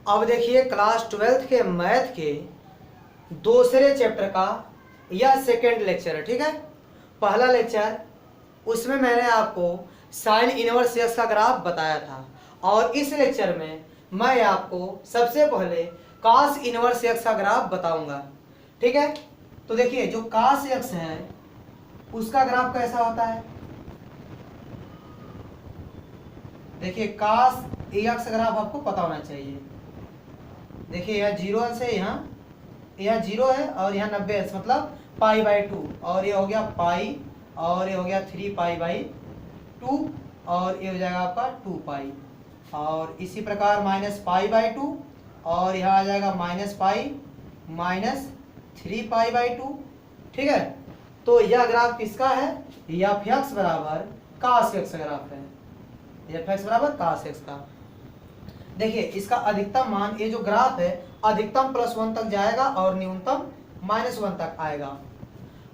अब देखिए class 12th के मैथ के दूसरे चैप्टर का यह सेकेंड लेक्चर है। ठीक है, पहला लेक्चर उसमें मैंने आपको साइन इनवर्स एक्स का ग्राफ बताया था और इस लेक्चर में मैं आपको सबसे पहले कॉस इनवर्स एक्स का ग्राफ बताऊंगा। ठीक है, तो देखिए जो कॉस एक्स है उसका ग्राफ कैसा होता है। देखिए कॉस एक्स ग्राफ आपको पता होना चाहिए। देखिए यह 0 अंश है, यह 0 है और यहाँ 90 अंश मतलब π/2 और ये हो गया पाई और ये हो गया 3π/2 और ये हो जाएगा आपका 2π और इसी प्रकार -π/2 और यहाँ आ जाएगा -π -3π/2। ठीक है, तो यह ग्राफ किसका है, एफ एक्स बराबर कॉस एक्स ग्राफ है, एफ एक्स बराबर कॉस एक्स का। देखिए इसका अधिकतम मान, ये जो ग्राफ है अधिकतम +1 तक जाएगा और न्यूनतम -1 तक आएगा।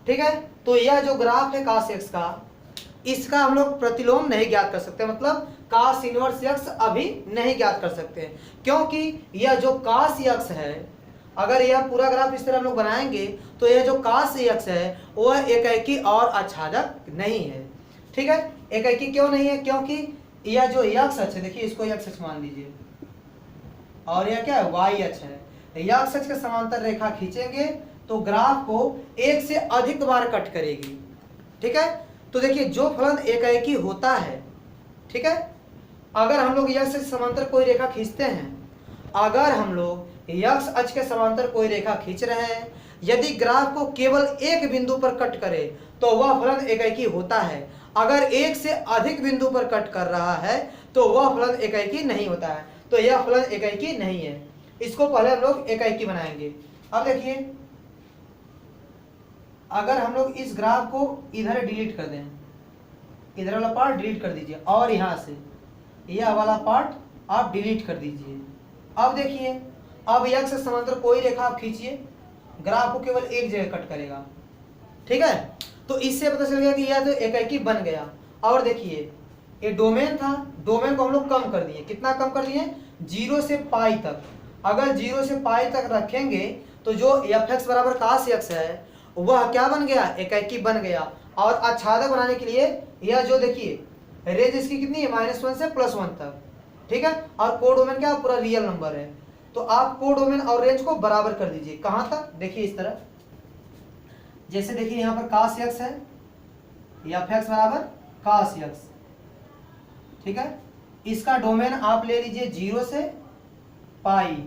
ठीक है, तो यह जो ग्राफ है कॉस एक्स का, इसका हम लोग प्रतिलोम नहीं ज्ञात कर सकते, मतलब कॉस इनवर्स एक्स अभी नहीं ज्ञात कर सकते, क्योंकि यह जो कॉस एक्स है, अगर यह पूरा ग्राफ इस तरह हम लोग बनाएंगे तो यह जो कॉस एक्स है वह एकाएकी और आच्छादक नहीं है। ठीक है, एकाएकी क्यों नहीं है, क्योंकि यह जो एक्स अक्ष है, देखिए इसको एक्स अक्ष मान लीजिए और यह क्या है, वाई अक्ष है। एक्स अक्ष के समांतर रेखा खींचेंगे तो ग्राफ को एक से अधिक बार कट करेगी। ठीक है, तो देखिए जो फलन एकाएकी होता है, ठीक है, अगर हम लोग एक्स अक्ष समांतर कोई रेखा खींचते हैं, अगर हम लोग एक्स अक्ष के समांतर कोई रेखा खींच रहे हैं, यदि ग्राफ को केवल एक बिंदु पर कट करे तो वह फलन एकाएकी होता है। अगर एक से अधिक बिंदु पर कट कर रहा है तो वह फलन एकाएकी नहीं होता है, तो यह फलन एकाएकी नहीं है। इसको पहले हम लोग एकाएकी बनाएंगे। अब देखिए अगर हम लोग इस ग्राफ को इधर डिलीट कर दें, इधर वाला पार्ट डिलीट कर दीजिए और यहां से यह वाला पार्ट आप डिलीट कर दीजिए। अब देखिए अब एक्स से समांतर कोई रेखा आप खींचिए, ग्राफ को केवल एक जगह कट करेगा। ठीक है, तो इससे पता चल गया कि यह तो एकाएकी बन गया। और देखिए ये डोमेन था, डोमेन को हम लोग कम कर दिए, कितना कम कर दिए, 0 से पाई तक। अगर 0 से पाई तक रखेंगे तो जो एफ एक्स बराबर कॉस एक्स है वह क्या बन गया, एकाएकी बन गया। और आच्छादक बनाने के लिए यह जो देखिए रेंज इसकी कितनी है, -1 से +1 तक। ठीक है, और कोडोमेन क्या पूरा रियल नंबर है, तो आप कोडोमेन और रेंज को बराबर कर दीजिए। कहां तक, देखिए इस तरह, जैसे देखिए यहाँ पर कॉस एक्स है, एफ एक्स बराबर कॉस एक्स। ठीक है, इसका डोमेन आप ले लीजिए 0 से पाई,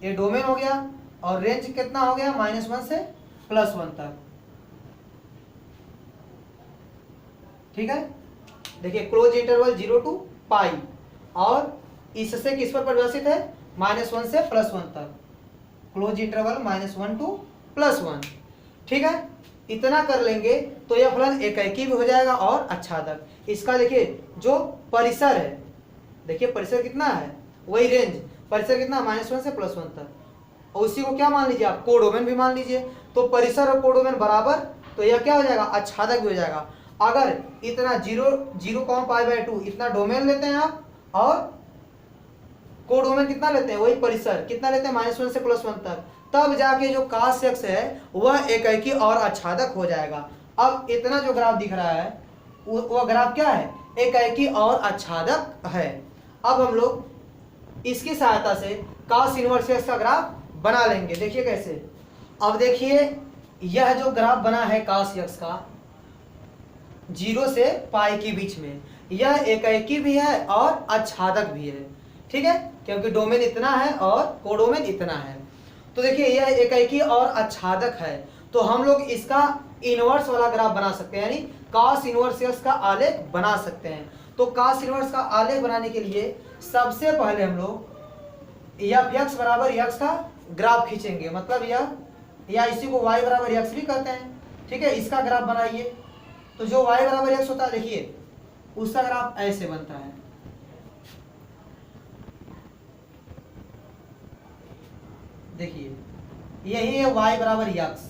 ये डोमेन हो गया और रेंज कितना हो गया, -1 से +1 तक। ठीक है, देखिए क्लोज इंटरवल 0 to पाई और इससे किस पर परिभाषित है, -1 से +1 तक, क्लोज इंटरवल -1 to +1। ठीक है, इतना कर लेंगे तो यह फलन एकाएकी भी हो जाएगा और आच्छादक। इसका देखिए जो परिसर है, देखिए परिसर कितना है, वही रेंज, परिसर कितना, -1 से +1 तक, और उसी को क्या मान लीजिए आप, कोडोमेन भी मान लीजिए। तो परिसर और कोडोमेन बराबर, तो यह क्या हो जाएगा, आच्छादक भी हो जाएगा। अगर इतना 0.π/2 इतना डोमेन लेते हैं आप और कोडोमेन कितना लेते हैं, वही परिसर कितना लेते हैं, -1 से +1 तक, तब जाके जो कॉस एक्स है वह एकाएकी और आच्छादक हो जाएगा। अब इतना जो ग्राफ दिख रहा है वह ग्राफ क्या है, एकाएकी और आच्छादक है। अब हम लोग इसकी सहायता से कॉस इनवर्स एक्स का ग्राफ बना लेंगे। देखिए कैसे, अब देखिए यह जो ग्राफ बना है कॉस एक्स का 0 से पाई के बीच में, यह एकाएकी भी है और आच्छादक भी है। ठीक है, क्योंकि डोमेन इतना है और कोडोमेन इतना है। तो देखिए यह एकाएकी और आच्छादक है, तो हम लोग इसका इनवर्स वाला ग्राफ बना सकते हैं, यानी कॉस इनवर्स एक्स का आलेख बना सकते हैं। तो कॉस इनवर्स का आलेख बनाने के लिए सबसे पहले हम लोग एफ एक्स बराबर एक्स का ग्राफ खींचेंगे, मतलब यह, या इसी को y बराबर एक्स भी कहते हैं। ठीक है, इसका ग्राफ बनाइए, तो जो y बराबर एक्स होता है देखिए उसका ग्राफ ऐसे बनता है। देखिए यही है y बराबर एक्स।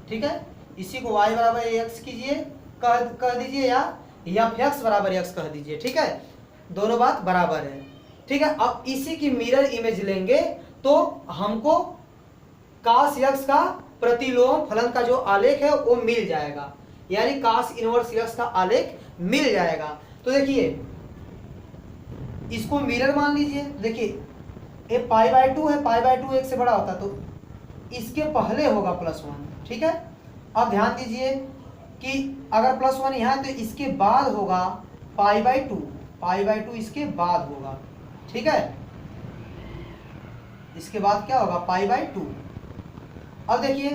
ठीक है, इसी को y बराबर एक्स कीजिए, कह दीजिए, या एफ एक्स बराबर एक्स कह दीजिए। ठीक है, दोनों बात बराबर है। ठीक है, अब इसी की मिरर इमेज लेंगे तो हमको cos x का प्रतिलोम फलन का जो आलेख है वो मिल जाएगा, यानी cos इनवर्स x का आलेख मिल जाएगा। तो देखिए इसको मिरर मान लीजिए, देखिए ये π/2 है, π/2 1 से बड़ा होता तो इसके पहले होगा +1, ठीक है। अब ध्यान दीजिए कि अगर +1 यहाँ है तो इसके बाद होगा π/2, π/2 इसके बाद होगा, ठीक है। इसके बाद क्या होगा π/2। अब देखिए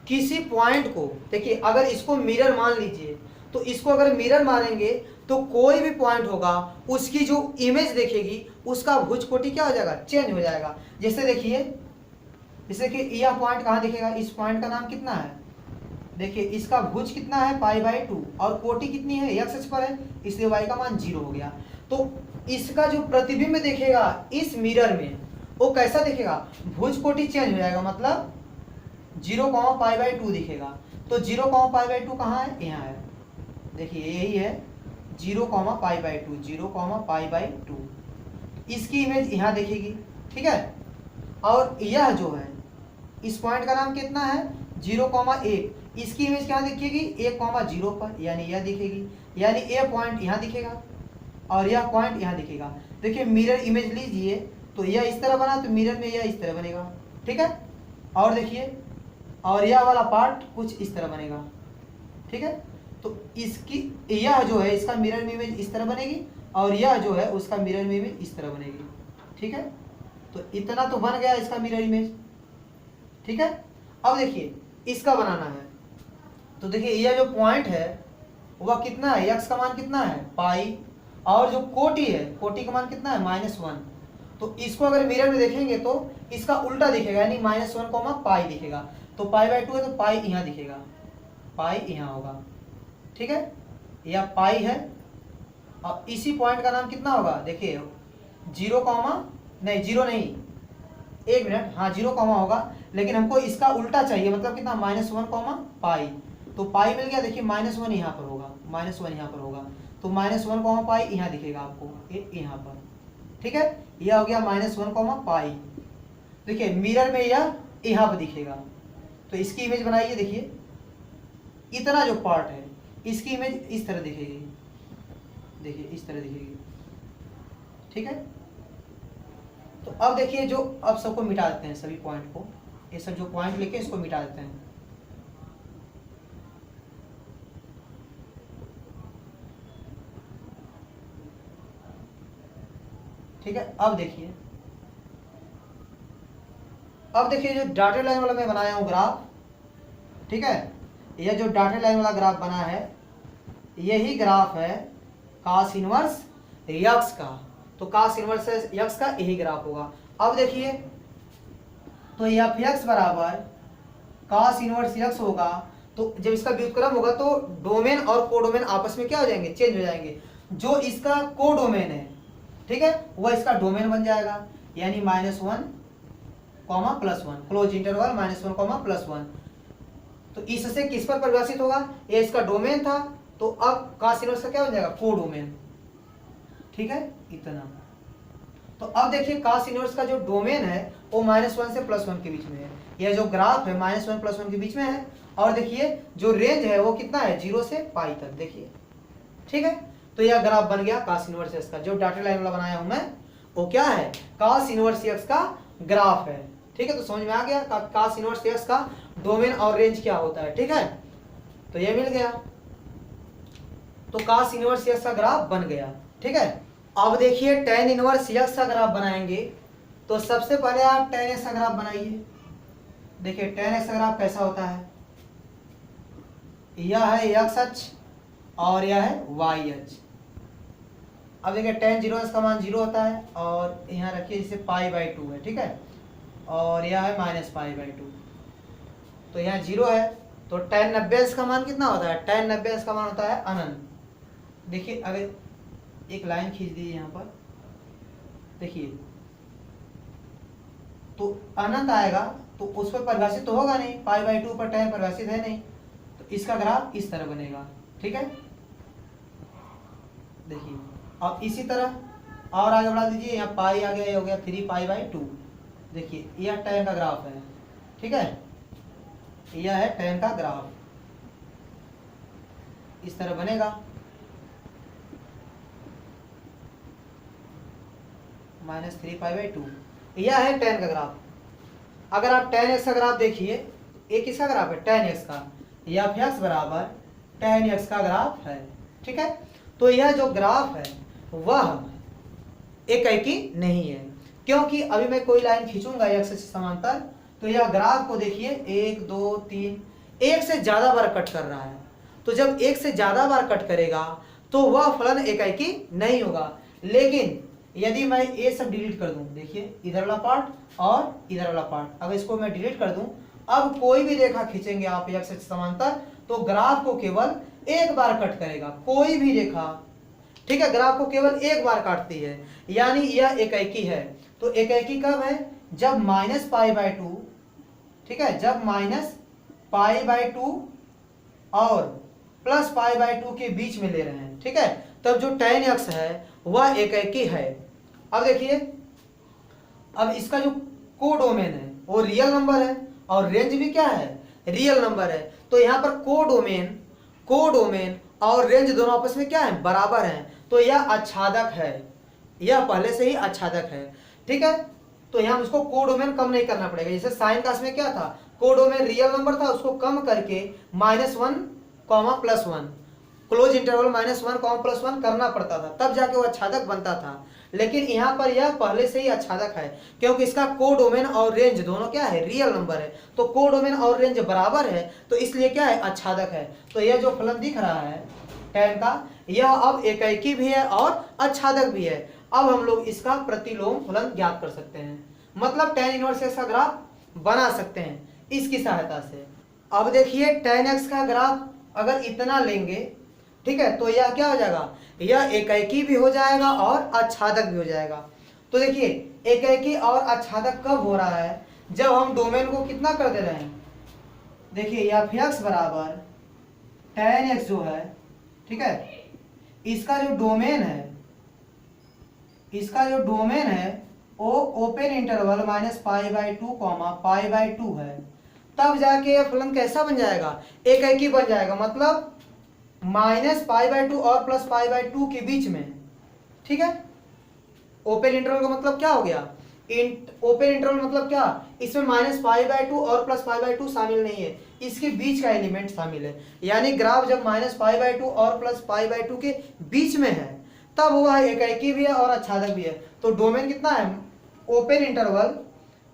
किसी पॉइंट को, देखिए अगर इसको मिरर मान लीजिए तो इसको अगर मिरर मानेंगे तो कोई भी पॉइंट होगा उसकी जो इमेज देखेगी उसका भुज कोटि क्या हो जाएगा, चेंज हो जाएगा। जैसे देखिए, जैसे कि यह पॉइंट कहाँ दिखेगा, इस पॉइंट का नाम कितना है, देखिए इसका भुज कितना है π/2 और कोटि कितनी है, x अक्ष पर है, इसलिए y का मान 0 हो गया। तो इसका जो प्रतिबिंब देखेगा इस मिरर में वो कैसा दिखेगा, भुज कोटि चेंज हो जाएगा, मतलब 0, π/2 दिखेगा। तो 0, π/2 कहाँ है, यहाँ है, देखिए यही है 0, π/2, 0, π/2। इसकी इमेज यहाँ देखेगी, ठीक है। और यह जो है इस पॉइंट का नाम कितना है 0, 1, इसकी इमेज क्या दिखेगी 1, 0 पर, यानी यह दिखेगी, यानी ये पॉइंट यहाँ दिखेगा और यह पॉइंट यहाँ दिखेगा। देखिए मिरर इमेज लीजिए तो यह इस तरह बना तो मिरर में यह इस तरह बनेगा, ठीक है। और देखिए और यह वाला पार्ट कुछ इस तरह बनेगा, ठीक है। तो इसकी यह जो है इसका मिरर में इमेज इस तरह बनेगी और यह जो है उसका मिरर में इमेज इस तरह बनेगी, ठीक है। तो इतना तो बन गया इसका मिरर इमेज, ठीक है। अब देखिए इसका बनाना है, तो देखिए यह जो पॉइंट है वह कितना है, x का मान कितना है पाई, और जो कोटि है कोटि का मान कितना है -1। तो इसको अगर मिरर में देखेंगे तो इसका उल्टा दिखेगा, यानी -1, पाई दिखेगा। तो π/2 है तो पाई यहाँ दिखेगा, पाई यहाँ होगा, ठीक है। यह पाई है और इसी पॉइंट का नाम कितना होगा, देखिए 0, नहीं 0 नहीं, 1 मिनट, हाँ 0, होगा, लेकिन हमको इसका उल्टा चाहिए, मतलब कितना -1, पाई। तो पाई मिल गया, देखिए -1 यहाँ पर होगा, -1 यहाँ पर होगा, तो -1, पाई यहाँ दिखेगा आपको, यहाँ पर, ठीक है। यह हो गया -1, पाई। देखिए मिरर में यह यहाँ पर दिखेगा, तो इसकी इमेज बनाइए। देखिए इतना जो पार्ट है इसकी इमेज इस तरह दिखेगी, देखिए इस तरह दिखेगी, ठीक है। तो अब देखिए जो अब सबको मिटा देते हैं, सभी पॉइंट को, ये सब जो पॉइंट लेके इसको मिटा देते हैं। ठीक है। अब देखिए जो डॉटेड लाइन वाला मैं बनाया हूं ग्राफ, ठीक है, यह जो डॉटेड लाइन वाला ग्राफ बना है यही ग्राफ है cos इनवर्स x का। तो cos इनवर्स x का यही ग्राफ होगा। अब देखिए तो f(x) बराबर cos इनवर्स x होगा, तो जब इसका व्युत्क्रम होगा तो डोमेन और कोडोमेन आपस में क्या हो जाएंगे, चेंज हो जाएंगे। जो इसका कोडोमेन है, ठीक है, वह इसका डोमेन बन जाएगा, यानी -1, +1, क्लोज इंटरवल -1, +1। तो इससे किस पर परिभाषित होगा, ये इसका डोमेन था, तो अब cos इनवर्स का क्या बन जाएगा, कोडोमेन, ठीक है, इतना। तो अब देखिए cos इनवर्स का जो डोमेन है वो -1 से +1 के बीच में है, यह जो ग्राफ है -1 +1 के बीच में है। और देखिए जो रेंज है वो कितना है, 0 से पाई तक, देखिए, ठीक है। तो यह ग्राफ बन गया cos इनवर्स x का, जो डॉटेड लाइन वाला बनाया हूं मैं वो क्या है, cos इनवर्स x का ग्राफ है, ठीक है। तो समझ में आ गया cos इनवर्स x का डोमेन और रेंज क्या होता है, ठीक है। तो ये मिल गया, तो cos इनवर्स x का ग्राफ बन गया, ठीक है। अब देखिए tan इनवर्स x का ग्राफ बनाएंगे, तो सबसे पहले आप tan x का ग्राफ बनाइए। देखिए tan x का ग्राफ कैसा होता है, यह है x अक्ष और यह है y अक्ष। अब देखिए tan 0 का मान 0 होता है, और यहाँ रखिए जैसे π/2 है, ठीक है, और यह है -π/2, तो यहाँ 0 है। तो tan 90 का मान कितना होता है, tan 90 का मान होता है अनंत। देखिए अगर एक लाइन खींच दीजिए यहाँ पर, देखिए तो अनंत आएगा तो उस पर परिभाषित तो होगा नहीं, π/2 पर tan परिभाषित है नहीं, तो इसका ग्राफ इस तरह बनेगा, ठीक है। देखिए अब इसी तरह और आगे बढ़ा दीजिए, यहाँ पाई आ गया, ये हो गया 3π/2, देखिए यह tan का ग्राफ है, ठीक है, यह है tan का ग्राफ, इस तरह बनेगा -3π/2, यह है tan का ग्राफ। अगर आप tan x का ग्राफ देखिए, ये किसका ग्राफ है, tan x का, एफ एक्स बराबर tan x का ग्राफ है, ठीक है। तो यह जो ग्राफ है वह एकाएकी नहीं है, क्योंकि अभी मैं कोई लाइन खींचूंगा एक्स से समांतर, तो यह ग्राफ को देखिए 1 2 3 एक से ज्यादा बार कट कर रहा है। तो जब एक से ज्यादा बार कट करेगा तो वह फलन एकाएकी नहीं होगा। लेकिन यदि मैं ये सब डिलीट कर दूं, देखिए इधर वाला पार्ट और इधर वाला पार्ट, अगर इसको मैं डिलीट कर दूं, अब कोई भी रेखा खींचेंगे आप एक्स से समांतर तो ग्राफ को केवल एक बार कट करेगा, कोई भी रेखा, ठीक है, ग्राफ को केवल एक बार काटती है, यानी यह एकाएकी है। तो एकाएकी कब है, जब -π/2, ठीक है, जब -π/2 और +π/2 के बीच में ले रहे हैं, ठीक है, तब जो tan x है वह एकाएकी है। अब देखिए, अब इसका जो कोडोमेन है वो रियल नंबर है और रेंज भी क्या है, रियल नंबर है। तो यहाँ पर कोडोमेन और रेंज दोनों आपस में क्या है, बराबर हैं। तो यह आच्छादक है, यह पहले से ही आच्छादक है, ठीक है। तो यहाँ उसको कोडोमेन कम नहीं करना पड़ेगा। जैसे साइन का में क्या था, कोडोमेन रियल नंबर था, उसको कम करके -1, +1, क्लोज इंटरवल -1, +1 करना पड़ता था, तब जाके वो आच्छादक बनता था। लेकिन यहाँ पर यह पहले से ही आच्छादक है, क्योंकि इसका कोडोमेन और रेंज दोनों क्या है, रियल नंबर है। तो कोडोमेन और रेंज बराबर है, तो इसलिए क्या है, आच्छादक है। तो यह जो फलन दिख रहा है tan का, यह अब एकाएकी भी है और आच्छादक भी है। अब हम लोग इसका प्रतिलोम फलन ज्ञात कर सकते हैं, मतलब tan इनवर्स x का ग्राफ बना सकते हैं इसकी सहायता से। अब देखिए tan x का ग्राफ अगर इतना लेंगे, ठीक है, तो यह क्या हो जाएगा, यह एकाएकी भी हो जाएगा और आच्छादक भी हो जाएगा। तो देखिए एकाएकी और आच्छादक कब हो रहा है, जब हम डोमेन को कितना कर दे रहे हैं, देखिए एफ एक्स बराबर tan x जो है, ठीक है, इसका जो डोमेन है वो ओपन इंटरवल -π/2, π/2 है, तब जाके यह फलन कैसा बन जाएगा, एकाएकी बन जाएगा। मतलब -π/2 और +π/2 के बीच में, ठीक है। ओपन इंटरवल का मतलब क्या हो गया, ओपन इंटरवल मतलब क्या, इसमें -π/2 और +π/2 शामिल नहीं है, इसके बीच का एलिमेंट शामिल है। यानी ग्राफ जब -π/2 और +π/2 के बीच में है तब वह एकाएकी भी है और आच्छादक भी है। तो डोमेन कितना है, ओपन इंटरवल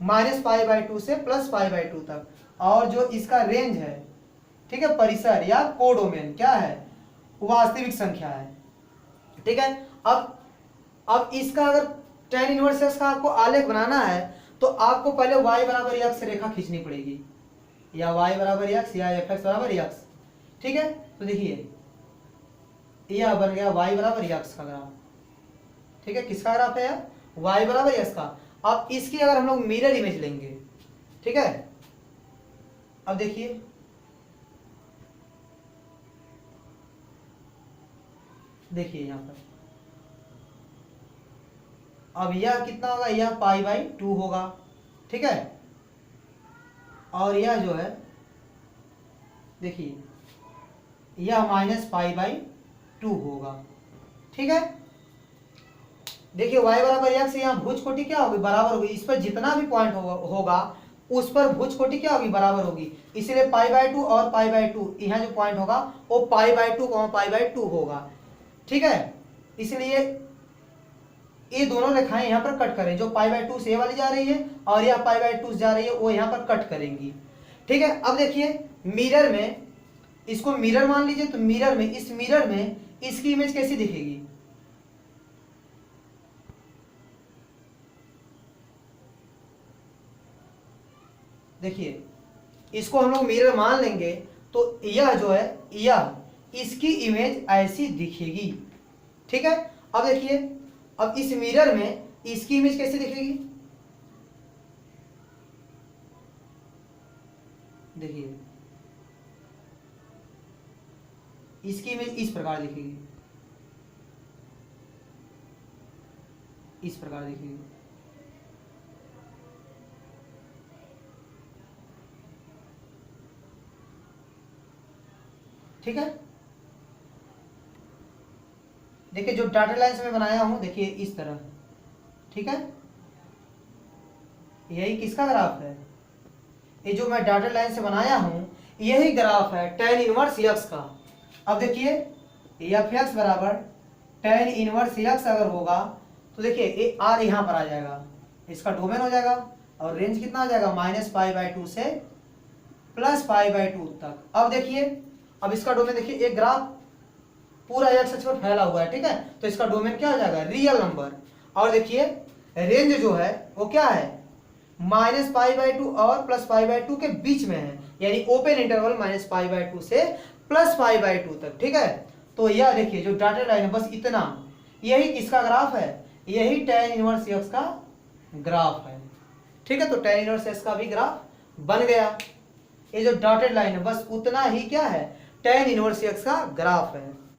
-π/2 से +π/2 तक, और जो इसका रेंज है, ठीक है, परिसर या कोडोमेन क्या है, वास्तविक संख्या है, ठीक है। अब इसका अगर tan इनवर्स x का आपको आलेख बनाना है तो आपको पहले y बराबर x रेखा खींचनी पड़ेगी, या y बराबर x या f x बराबर x, ठीक है। तो देखिए यह बन गया y बराबर x का ग्राफ, ठीक है, किसका ग्राफ है, y बराबर x का। अब इसकी अगर हम लोग मिरर इमेज लेंगे, ठीक है, अब देखिए यहाँ पर, अब यह कितना होगा, यह π/2 होगा, ठीक है, और यह जो है देखिए यह -π/2 होगा, ठीक है। देखिए y बराबर x, यहाँ भुज कोटि क्या होगी, बराबर होगी, इस पर जितना भी पॉइंट होगा उस पर भुज कोटि क्या होगी, बराबर होगी, इसलिए π/2 और π/2 यहाँ जो पॉइंट होगा वो π/2, π/2 होगा, ठीक है। इसलिए ये दोनों रेखाएं यहाँ पर कट करें, जो π/2 से ये वाली जा रही है और यह π/2 से जा रही है, वो यहाँ पर कट करेंगी, ठीक है। अब देखिए मिरर में, इसको मिरर मान लीजिए, तो मिरर में, इस मिरर में इसकी इमेज कैसी दिखेगी, देखिए इसको हम लोग मिरर मान लेंगे तो यह जो है, यह इसकी इमेज ऐसी दिखेगी, ठीक है। अब देखिए, अब इस मिरर में इसकी इमेज कैसे दिखेगी, देखिए इसकी इमेज इस प्रकार दिखेगी, इस प्रकार दिखेगी, ठीक है, देखिए जो डॉटेड लाइन से मैं बनाया हूं, देखिए इस तरह, ठीक है, यही किसका ग्राफ है, ये जो मैं डॉटेड लाइन से बनाया हूं यही ग्राफ है tan इनवर्स x का। अब देखिए एफ एक्स बराबर tan इनवर्स x अगर होगा तो देखिए ये r यहाँ पर आ जाएगा, इसका डोमेन हो जाएगा, और रेंज कितना आ जाएगा -π/2 से +π/2 तक। अब देखिए, अब इसका डोमेन देखिए, एक ग्राफ पूरा एक्स अक्ष पर फैला हुआ है, ठीक है, तो इसका डोमेन क्या हो जाएगा, रियल नंबर। और देखिए रेंज जो है वो क्या है, -π/2 और +π/2 के बीच में है, यानी ओपन इंटरवल -π/2 से +π/2 तक, ठीक है। तो यह देखिए जो डॉटेड लाइन है बस इतना, यही किसका ग्राफ है, यही tan इनवर्स x का ग्राफ है, ठीक है। तो tan इनवर्स x का भी ग्राफ बन गया। ये जो डॉटेड लाइन है बस उतना ही क्या है, tan इनवर्स x का ग्राफ है।